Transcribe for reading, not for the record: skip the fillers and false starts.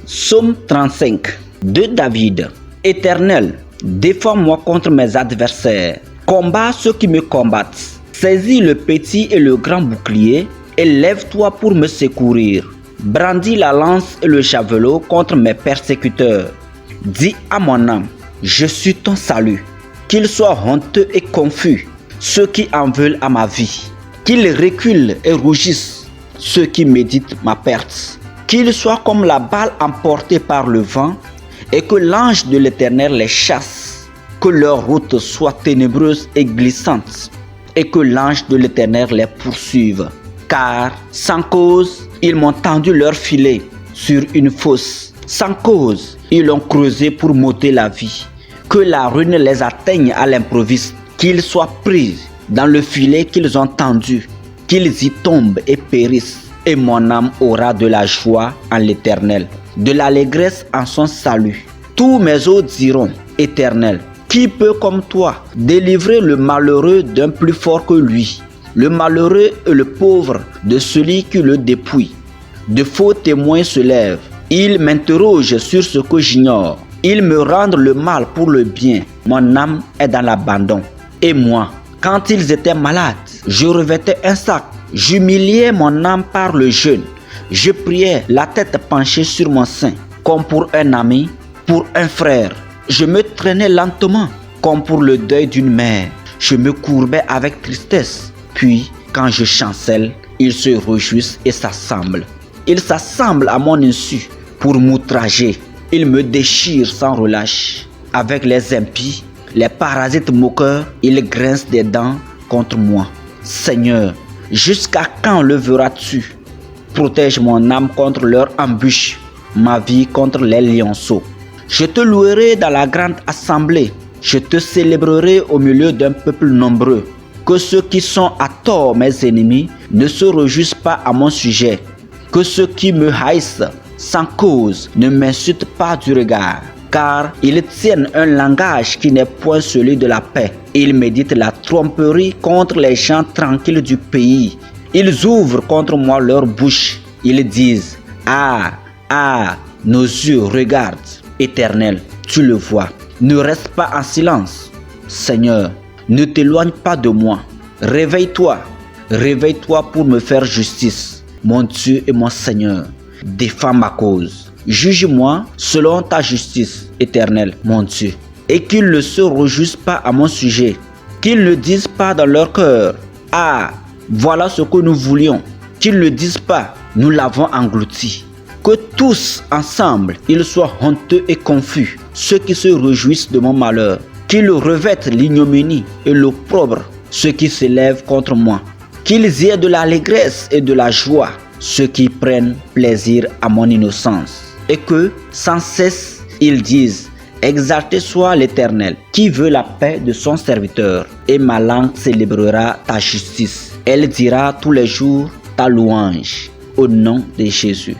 Psaume 35 de David. Éternel, défends-moi contre mes adversaires. Combat ceux qui me combattent. Saisis le petit et le grand bouclier et lève-toi pour me secourir. Brandis la lance et le javelot contre mes persécuteurs. Dis à mon âme, je suis ton salut. Qu'ils soient honteux et confus, ceux qui en veulent à ma vie. Qu'ils reculent et rougissent, ceux qui méditent ma perte. Qu'ils soient comme la balle emportée par le vent et que l'ange de l'Éternel les chasse. Que leur route soit ténébreuse et glissante et que l'ange de l'Éternel les poursuive. Car sans cause, ils m'ont tendu leur filet sur une fosse. Sans cause, ils l'ont creusé pour m'ôter la vie. Que la ruine les atteigne à l'improviste, qu'ils soient pris dans le filet qu'ils ont tendu, qu'ils y tombent et périssent. Et mon âme aura de la joie en l'Éternel, de l'allégresse en son salut. Tous mes os diront, Éternel, qui peut comme toi délivrer le malheureux d'un plus fort que lui, le malheureux et le pauvre de celui qui le dépouille. De faux témoins se lèvent, ils m'interrogent sur ce que j'ignore. Ils me rendent le mal pour le bien. Mon âme est dans l'abandon. Et moi, quand ils étaient malades, je revêtais un sac. J'humiliais mon âme par le jeûne. Je priais, la tête penchée sur mon sein, comme pour un ami, pour un frère. Je me traînais lentement, comme pour le deuil d'une mère. Je me courbais avec tristesse. Puis, quand je chancelle, ils se réjouissent et s'assemblent. Ils s'assemblent à mon insu pour m'outrager. Ils me déchirent sans relâche. Avec les impies, les parasites moqueurs, ils grincent des dents contre moi. Seigneur, jusqu'à quand leveras-tu? Protège mon âme contre leur embûche, ma vie contre les lionceaux. Je te louerai dans la grande assemblée. Je te célébrerai au milieu d'un peuple nombreux. Que ceux qui sont à tort mes ennemis ne se réjouissent pas à mon sujet. Que ceux qui me haïssent sans cause ne m'insultent pas du regard. Car ils tiennent un langage qui n'est point celui de la paix. Ils méditent la tromperie contre les gens tranquilles du pays. Ils ouvrent contre moi leur bouche. Ils disent, ah, nos yeux regardent. Éternel, tu le vois. Ne reste pas en silence. Seigneur, ne t'éloigne pas de moi. Réveille-toi. Réveille-toi pour me faire justice. Mon Dieu et mon Seigneur, défends ma cause. Juge-moi selon ta justice, Éternel, mon Dieu. Et qu'ils ne se réjouissent pas à mon sujet. Qu'ils ne disent pas dans leur cœur, ah, voilà ce que nous voulions. Qu'ils ne disent pas, nous l'avons englouti. Que tous ensemble, ils soient honteux et confus, ceux qui se réjouissent de mon malheur. Qu'ils revêtent l'ignominie et l'opprobre, ceux qui s'élèvent contre moi. Qu'ils y aient de l'allégresse et de la joie, ceux qui prennent plaisir à mon innocence. Et que, sans cesse, ils disent, exalté soit l'Éternel, qui veut la paix de son serviteur. Et ma langue célébrera ta justice. Elle dira tous les jours ta louange, au nom de Jésus.